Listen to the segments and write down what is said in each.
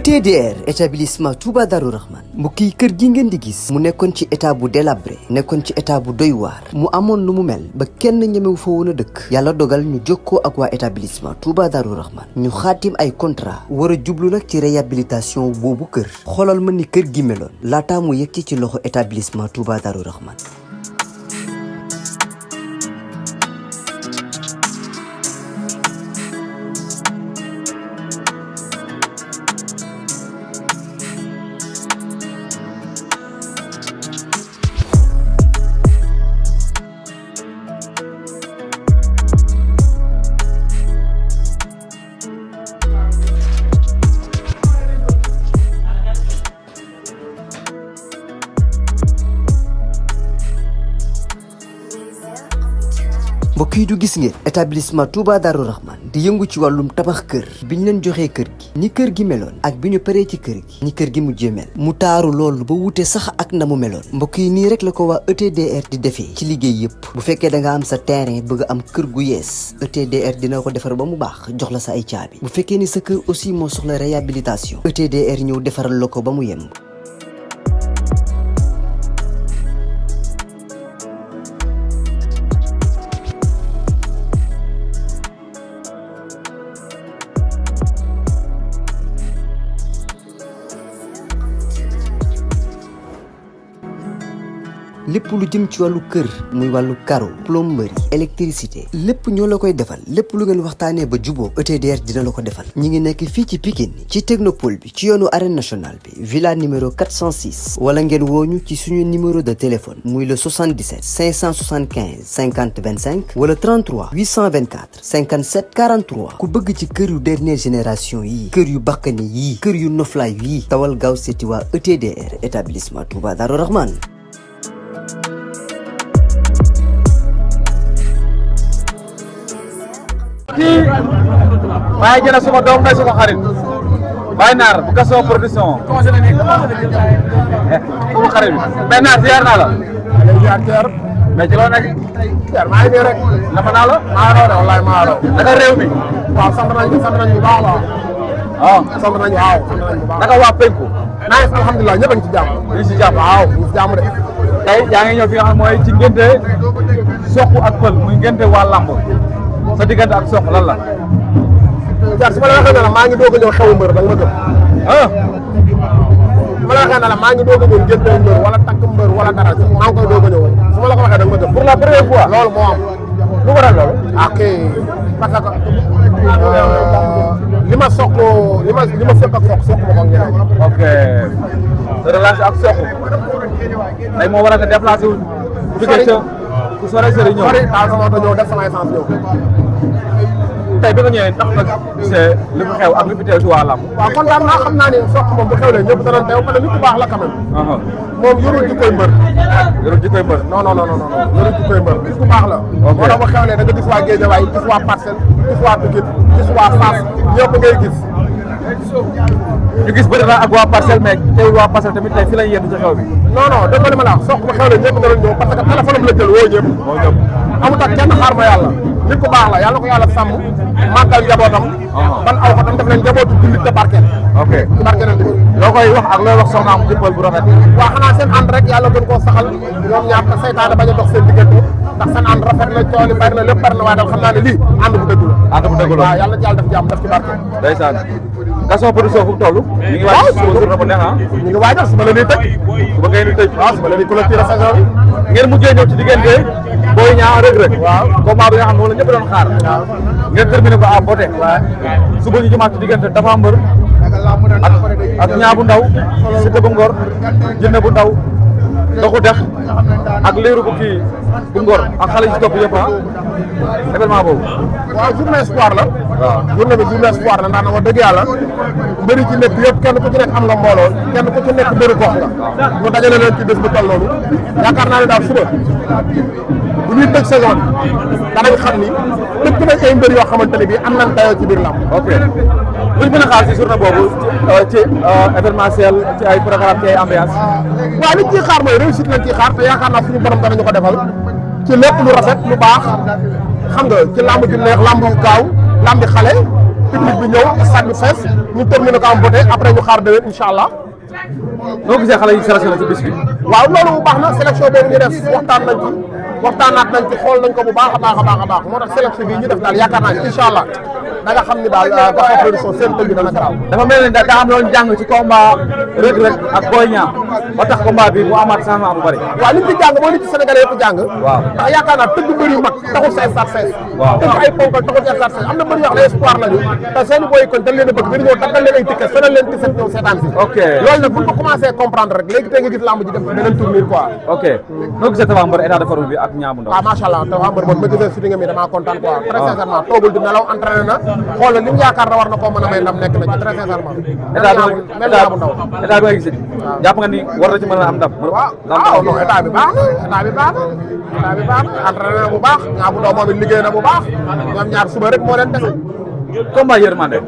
ETDR établissement Touba Darou Rahman mbokk yi kër gi ngeen di gis mu nekkoon ci état bu délabré nekkoon ci état bu doy waar mu amoon lu mu mel ba kenn ñemewu fa woon a dëkk yàlla dogal ñu jokkoo ak waa établissement Touba Darou Rahman ñu xaatim ay contrat war a jublu nag ci réhabilitation boobu kër xoolal ma ni kër gi meloon laataa mu yegg ci loxo établissement Touba Darou Rahman. mbokk yi du gis ngeen établissement Touba Darou Rahman di yëngu ci wàllum tabax kër bi ñu leen joxee kër gi ni kër gi meloon ak bi ñu paree ci kër gi ni kër gi mujjee mel mu taaru loolu ba wute sax ak na mu meloon mbokk yi nii rek la ko waa ETDR di defee ci liggéey yëpp bu fekkee da nga am sa terrain bëgg am kër gu yees ETDR dina ko defar ba mu baax jox la sa ay caabi bu fekkee ni sa kër aussi moo soxla réhabilitation ETDR ñëw defaral la ko ba mu yemb. lépp lu jëm ci wàllu kër muy wàllu carreau plomberie électricité lépp ñoo la koy defal lépp lu ngeen waxtaanee ba juboo ETDR dina la ko defal ñi ngi nekk fii ci Pikine ci technopole bi ci yoonu arène nationale bi villa numéro 406 wala ngeen wooñu ci suñu numéro de téléphone muy le 77 575 50 25 wala 33 824 57 43 ku bëgg ci kër yu dernière génération yi kër yu bakkane yii kër yu noflaay yii tawal gaaw seeti waa ETDR établissement Touba Darou Rahman. kii maa ngi jënd suma doom day suma xarit Baye Naar bu Gaston production suma xarit bi Baye Naar ziar naa la ziar mais ci loo nekk ziar maa ngi nii rek nama naa la maa raw de wallaay maa raw naka réew mi waaw sant nañu bu baax la waaw sant nañu waaw naka waa penku naa ngi alhamdulilah ñëpp a ngi ci jàmm ñu ngi ci jàmm waaw ñu ngi ci jàmm de tey yaa ngi ñëw fi nga xam mooy ci ngénte Sokh ak Pël muy ngénte waa lamb sa diggante ak Sokh lan la. Diar su ma la waxee ne la maa ngi doog a ñëw xewu mbër da nga ma gëm. su ma la waxee ne la maa ngi doog a ñëw ngénte mbër wala takk mbër wala dara maa ngi koy doog a ñëw su ma la ko waxee da nga ma gëm. pour la première fois loolu moo am. lu waral loolu. ok parce que li ma Sokh li ma fekk ak Sokh ma ko ñeneen. ok sa relation ak Sokh tey moo waral nga déplacé wu. ku sore sori ñëw taal sama oto ñëw def sama essence ñëw tey bi nga ñëwee ndax nag gisee li fi xew ak li fi teew si waa lamb waaw kontaan naa xam naa ne Sokh moom bu xewlee ñëpp dana teew parce que nit ku baax la quand même moom yorul jikkoy mbër yorul jikkoy mbër non yorul jikkoy mbër nit ku baax la moo tax bu xewlee da nga gis waa Guédiawaye gis waa Parcelles gis waa Pikine gis waa Fass ñëpp ngay gis ñu gis bëri na ak waa Parcelles mais tey waa Parcelles tamit tey fi lañ yenn ci xew bi non dëgg li ma la wax Sokh bu xewlee ñëpp danañ ñëw parce que téléphone am la jël woo ñëpp amut ak kenn xaar ma yàlla nit ku baax la yàlla ko yàlla sàmm màggal njabootam ban aw ko tam def leen njabootu jullit te barkeel ok barkeel loo koy wax ak looy wax soxnaam ci Pël bu rafet waaw xanaa seen ànd rek yàlla gën koo saxal ñoom ñaar te saytaane bañ a dox seen diggante ndax seen ànd rafet na cooli bari na lépp bari na waaye daal xam naa ne lii ànd bu dëgg la waaw yàlla ci yàlla def jàmm def ci barkeel ndeysaan Gaston production fu mu toll ñu ngi waaj suba journée bu neex ñu ngi waajal suba la ñuy tëj suba ngeen di tëj waaw suba la ñuy clôturer saison bi ngeen mujjee ñëw ci diggante Boy Niang Reug Reug waaw combat bi nga xam ne moom la ñëpp doon xaar ngeen terminé ko à beauté suba ñu jëmaat ci diggante Tapha Mbeur ak Niang bu ndaw Siteu bu Ngor Jinne bu ndaw Doxu Dex ak Liiru bu kii bu Ngor ak xale yi ci topp yëpp événement boobu waaw journée espoir la waaw journée bi journée espoir la ndax na wax dëgg yàlla mbëri ci nekk yëpp kenn ku ci nekk am nga mbooloo kenn ku ci nekk mbëri gox nga ñu dajale leen ci bés bu toll noonu yaakaar naa ne daal suba bu ñuy tëj saison bi danañ xam ni tëj nañ ay mbër yoo xamante ne bii am nañ dayoo ci biir lamb ok luñ mën a xaar ci journée boobu ci événementiel ci ay programme ci ay ambiance waaw liñ ciy xaar mooy réussite lañ ciy xaar te yaakaar naa suñu borom danañu ko defal ci lépp lu rafet lu baax xam nga ci lamb ju neex lamb yu gaaw lamb xale public bi ñëw stade bi fees ñu terminé ko en beauté après ñu xaar déwén incha allah. noo gisee xale yi sélectionné ci bis bi. waaw loolu baax na sélection boobu ñu def waxtaanaat nañ ci xool nañ ko bu baax a baax moo tax sélection bi ñu def daal yaakaar naa ne incha allah da nga xam ni daal Gaston Production seen tëgg dana garaaw. dafa mel ni daa am loolu jàng ci combat Reug Reug ak Boy Niang ba tax combat bi mu amaat changement bu bëri. waaw li ñu ci jàng mooy li ci Sénégalais yëpp jàng. waaw ndax yaakaar naa tëgg mbër yu mag taxul sa stade fees. waaw tëgg ay ponkal taxul sa stade fees am na mbër yoo xam ne espoir lañu te seen i booy kon dañ leen a bëgg dañu ñëw taggal leen ay ticket feneen leen ticket ñëw seetaan si. ok loolu nag bu ñu ko commencé comprendre rek léegi tey nga gis lamb ji dem beneen tournure quoi. ok noo gisee Tapha Mbeur état de forme bi ak Niang bu Ndaw. waaw macha allah Tapha Mbeur moom ma gisee shooting mi damaa kontaan quoi. très sincèrement toogul di nelaw entraîné na xool na li mu yaakaar na war na koo mën a may ndam nekk na ci très sincèrement. état bi Niang bu Ndaw état bi nga gisee. jàpp nga ni war na ci mën a am ndam. waaw non état bi baax na entraîné na bu baax Niang bu Ndaw moom it liggéey na bu baax ñoom ñaar suba rek moo leen dese. combat yërmande.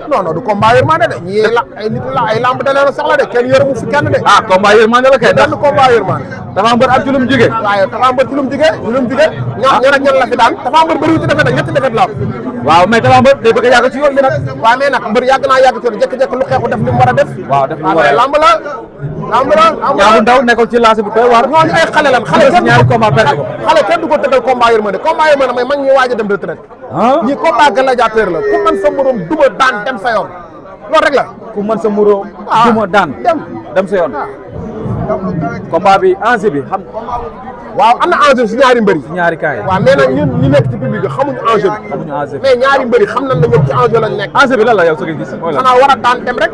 non du combat yërmande de ñii la ay nit la ay lamb da leen a soxla de kenn yërëmu fi kenn de. ah combat yërmande la kay. benn combat yërmande. Tapha Mbeur ak ci lu mu jugee. waaye Tapha Mbeur ci lu mu jugee ñan ak ñan la fi daan Tapha Mbeur bëriwul ci defet nag ñetti defet la am. waaw mais Tapha Mbeur day bëgg a yàgg ci yoon bi nag. waaw mais nag mbër yàgg naa yàgg ci yoon jékki-jékki lu xeexu def li mu war a def. waaw def li mu war a def lamb la. Niang bu Ndaw nekkoon ci lancé bu doy waar. ñooñu ay xale lan ñaari combat perte ko. xale kenn du ko tëggal combat yërmande mooy mag ñi waaj a dem retraite. ñi combat gladiateur la ku mën sa morom duma daan dem sa yoon loolu rek la. ku mën sa muro duma daan dem sa yoon. combat bi enjeu bi xam. waaw am na enjeu si ñaari mbëri. ñaari kaay. waaw mais nag ñun ñu nekk ci public bi xamuñu enjeu bi. mais ñaari mbëri xam nañ ne ñoom ci enjeu lañ nekk. enjeu bi lan la yow soo ko gis mooy lan. xanaa war a daan dem rek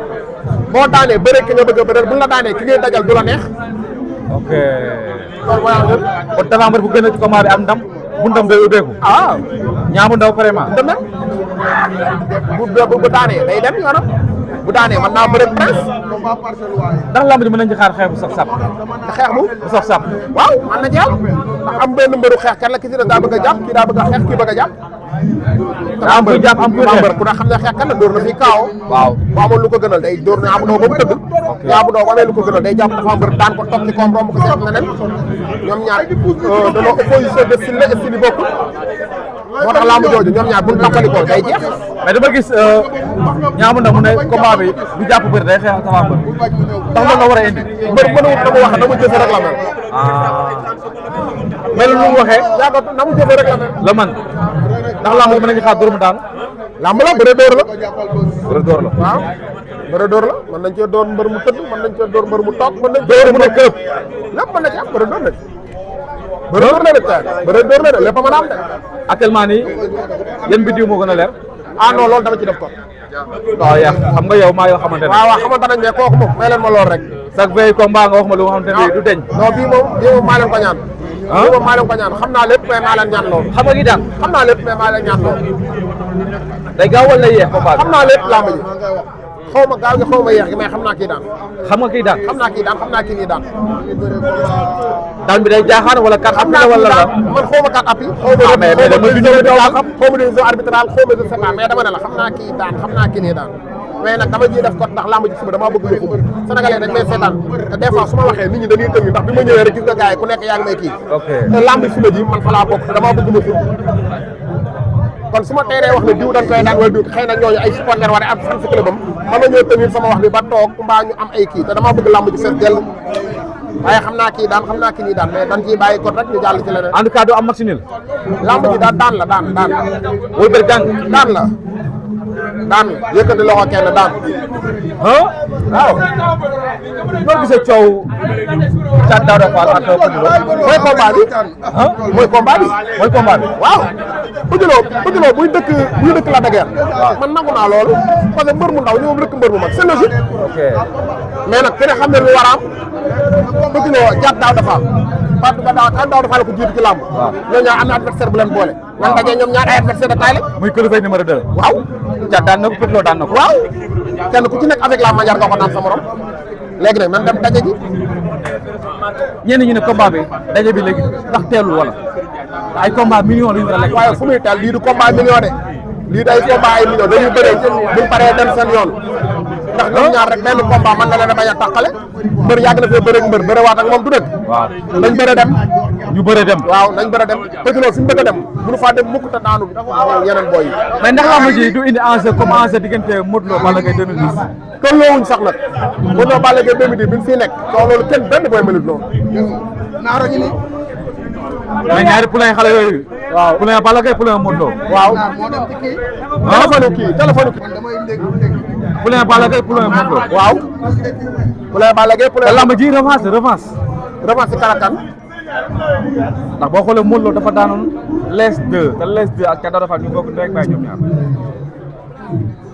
boo daanee bëre ki nga bëgg a bëreel bu la daanee ki ngay dajal du la neex. ok. loolu mooy enjeu bi. kon Tapha Mbeur bu gën a ci combat bi am ndam bu ndam day ubbeeku. Niang bu Ndaw vraiment. demee bu daanee day dem yoonam bu daanee mën naa bëre prince. ndax lamb ji mën nañu ci xaar xeex bu saf-saf. xeex bu saf-saf. waaw mën na ci am ndax am benn mbëru xeex kan la ki si ne daa bëgg a jàpp kii daa bëgg a xeex kii bëgg a jàpp. am kuy jàpp am kuy xeex ku ne xam ne xeex kan la dóor na fii kaaw. waaw bu amoon lu ko gënal day dóor Niang bu Ndaw ba mu tëdd. Niang bu Ndaw bu amee lu ko gënal day jàpp Tapha Mbeur daan ko topp ci koom romb ko seet na nen ñoom ñaar dañoo opposition de style la style yi bokkul moo tax lamb jooju ñoom ñaar buñ tàqalikoo day jeex. mais dama gis Niang bu Ndaw mu ne combat bi du jàpp bëri day xeex Tapha Mbeur ndax loolu la war a indi. mbër mënawut na mu wax dama jëfe rek la mel. mel lu mu waxee. yaakaar na mu jëfe rek la mel. la man ndax lamb ji mën nañu xaar dóor mu daanu. lamb la bëre dóor la. bëre dóor la. waaw bëre dóor la mën nañ cee dóor mbër mu tëdd mën nañ cee dóor mbër mu toog mën nañ dóor mu ne këpp. lépp mën na ci am bëre dóor la de. bëre dóor la de bëre dóor la de lépp a mën a am de. actuellement nii yan biddiw moo gën a leer. ah non loolu dama ci def ko. waaw yaa xam nga yow maa yoo xamante ne. waaw xamante nañ ne kooku moom may leen ma lool rek. chaque veille combat nga wax ma lu nga xamante ne du deñ. non bii moom maa leen ko ñaan. bii moom maa leen ko ñaan xam naa lépp mais maa leen ñaan lool. xam nga kii daan. xam naa lépp mais maa leen ñaan lool. day gaaw wala yéex combat bi. xam naa lépp làmb ji xaw ma gaaw gi xaw ma yéex gi mais xam naa kii daan. xam nga kii daan. xam naa kii daan xam naa kii nii daan. daan bi day jaaxaan wala kat xam naa wala la. man xaw ma kat appui. ah mais dama décision arbitral xaw ma décision mais dama ne la xam naa kii daan xam naa kii nii daan mais nag dama ji def ko ndax lamb ji suba damaa bëgg lu xumb sénégalais dañ may seetaan te des fois su ma waxee nit ñi dañuy tënk ndax bi ma ñëwee rek gis nga gars yi ku nekk yaa ngi may kii te lamb ji suba ji man fa laa bokk te damaa bëgg lu xumb kon su ma teeree wax ne diw dañ koy daan wala diw xëy na ñooñu ay supporter wala am fan si club am man ma ñëw tënk sama wax bi ba toog mbaa ñu am ay kii te damaa bëgg lamb ji fees dell waaye xam naa kii daan xam naa kii nii daan mais dañ ciy bàyyi ko rek ñu jàll ci leneen en tout cas du am machine lamb ji daal daan la daan wala bëri jàng daan la daan yëkkati loxo kenn daan waaw noo gisee coow Thiat Daouda Fall ak mooy combat bi mooy combat bi mooy combat bi waaw Poudjolo buy dëkk la dageer man nangu naa loolu parce que mbër mu ndaw ñoom rëkk mbër mu mag c'est logique mais nag ku ne xam ne lu war a am Poudjolo Thiat Daouda Fall Fatou Ba Daouda Fall ko jiitu ci làmb ñoo ñaar am na adversaire bu leen boole nan dajee ñoom ñaar ay adversaire de taille muy Coly Faye numéro 2 waaw Thiat daan na ko Poudjolo daan na ko waaw kenn ku ci nekk avec la manière nga ko naan sa morom léegi nag nan dem daje ji ñenn ñi ne combat bi daje bi léegi ndax teelul wala ay combat million la ñu war a lekk waaye fu muy teel lii du combat million de lii day combat ay million dañuy bëree buñ paree dem seen yoon ndax ñoom ñaar rek benn combat mën na leen a bañ a tàqale mbër yàgg na fee bëre ak mbër bëre waat ak moom du dëgg waaw nañ bëre dem ñu bëre dem waaw nañ bëre dem Petit Lo fi mu bëgg a dem mënu faa dem mukk te daanu yeneen boy yi mais ndax lamb ji du indi enjeu comme enjeu diggante Modou Lo Balla Gaye 2010 tolloowuñ sax nag Modou Lo Balla Gaye 2010 bi ñu fii nekk coow loolu kenn benn boy melut noonu naaro ñi ni mais ñaari poulain xale yooyu waaw poulain Balla Gaye poulain Modou Lo waaw téléphone kii poulain Balla Gaye poulain Modou Lo waaw poulain Balla Gaye poulain lamb ji revanche si karakan ndax boo xoolee Modou Lo dafa daanoon les 2 te les 2 ak Thiatou Dafa ñu bokk direct bay ñoom ñaar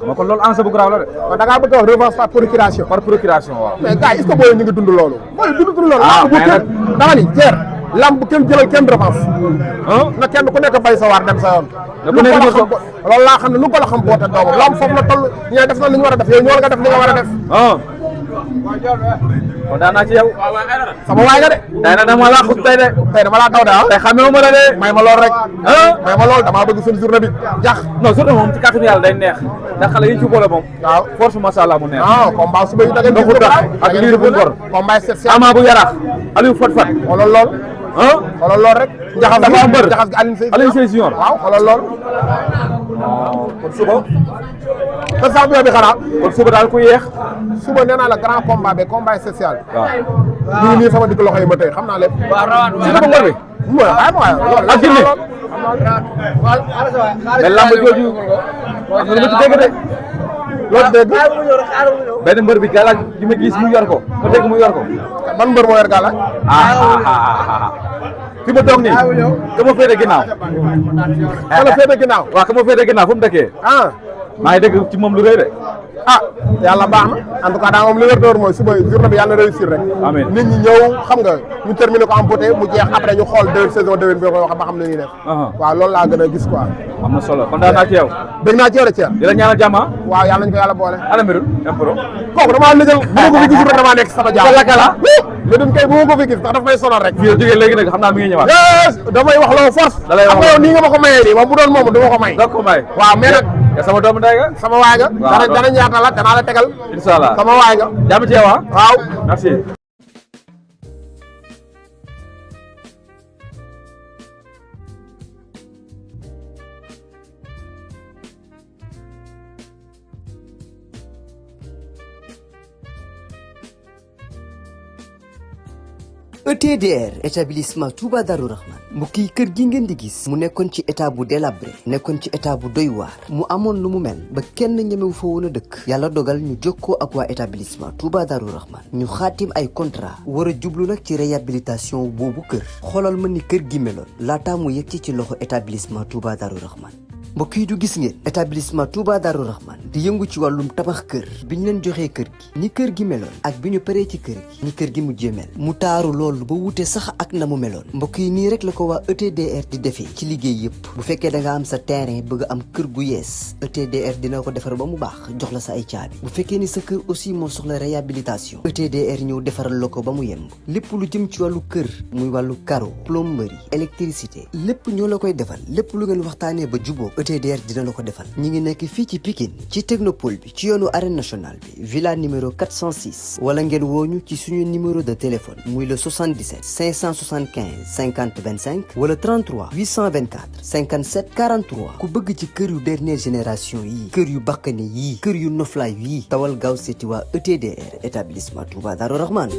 ma kon loolu enjeu bu garaaw la de kon da ngaa bëgg a wax revanche par procuration waaw mais gars est-ce que booy ñu ngi dund loolu booy dund loolu lamb bu kenn dama ni jeer lamb bu kenn jëlal kenn revanche na kenn ku nekk bay sa waar dem sa yoon loolu laa xam ne lu ko la xam boote doomam lamb foofu la toll ñee def na li ñu war a def yow ñoo nga def li nga war a def kon daan naa ci yow sama waay nga de tey nag dama laa xut tey de tey dama laa daw de tey xamee ma la de may ma lool rek may ma lool damaa bëgg seen journée bi jax non surtout moom ci kàttanu yàlla day neex ndax xale yi ci boole moom waaw force macha allah mu neex combat suba yi da ngeen doxu tax ak liir bu ngor combat set ama bu yarax Aliou Fat Fat xoolal lool xoolal lool rek njaxas dafa mbër njaxas gi Alioune Seye Junior waaw xoolal lool kon suba te champion bi xanaa kon suba daal ku yeex suba nee naa la grand combat bi combat social waaw ñu ngi nii sama digg loxo yi ma tey xam naa lépp si dafa mbër bi ak jinne mais lamb jooju am na lu ma ci dégg de loolu dégg benn mbër bi galaaj bi ma gis mu yor ko ma dégg mu yor ko ban mbër moo yor gàlla fi ma toog nii ka ma féete ginnaaw wala féete ginnaaw waaw ka ma féete ginnaaw fu mu dëkkee maa ngi dégg ci moom lu rëy de yàlla baax na en tout cas daa moom li wér door mooy suba journée bi yàlla na réussir rek amiin nit ñi ñëw xam nga ñu terminé ko en beauté mu jeex après ñu xool saison déwén bi koy wax ba xam ne ñuy def waaw loolu laa gën a gis quoi am na solo kon daal naa ci yow dégg naa ci yow de Thierno di la ñaanal jàmm waaw yàlla nañu ko yàlla boole ana mbirul impro kooku damaa lëjal bu ma ko fi gis rek damaa nekk sama jàmm lakala li dun kay bu ma ko fi gis ndax daf may sonal rek fii jógee léegi nag xam naa mi ngi ñëwaat damay wax loo force da lay wax yow nii nga ma ko mayee nii moom bu doon moom du ma ko may doo ko may waaw mais nag ya sama doomu ndey nga sama waay nga dana ñaata la danaa la tegal inshallah sama waay nga jàmm ci yow waaw merci ETDR établissement Touba Darou Rahman mbokk yi kër gi ngeen di gis mu nekkoon ci état bu délabré nekkoon ci état bu doy waar mu amoon lu mu mel ba kenn ñemewu fa woon a dëkk yàlla dogal ñu jokkoo ak waa établissement Touba Darou Rahman ñu xaatim ay contrat war a jublu nag ci réhabilitation boobu kër xoolal ma ni kër gi meloon laataa mu yegg ci loxo établissement Touba Darou Rahman mbokk yi du gis ngeen établissement Touba Darou Rahman di yëngu ci wàllum tabax kër bi ñu leen joxee kër gi ni kër gi meloon ak bi ñu paree ci kër gi ni kër gi mujjee mel mu taaru loolu ba wute sax ak na mu meloon mbokk yi nii rek la ko waa ETDR di defee ci liggéey yëpp bu fekkee da nga am sa terrain bëgg am kër gu yees ETDR dina ko defar ba mu baax jox la sa ay caabi bu fekkee ni sa kër aussi moo soxla réhabilitation ETDR ñëw defaral la ko ba mu yemb lépp lu jëm ci wàllu kër muy wàllu carreau plomberie électricité lépp ñoo la koy defal lépp lu ngeen waxtaanee ba juboo ETDR dina la ko defal ñi ngi nekk fii ci Pikine ci technopole bi ci yoonu arène nationale bi villa numéro 406 wala ngeen wooñu ci suñu numéro de téléphone muy le 77 575 50 25 wala 33 824 57 43 ku bëgg ci kër yu dernière génération yi kër yu bakkane yi kër yu noflaay yi tawal gaaw seeti waa ETDR établissement Touba Darou Rahman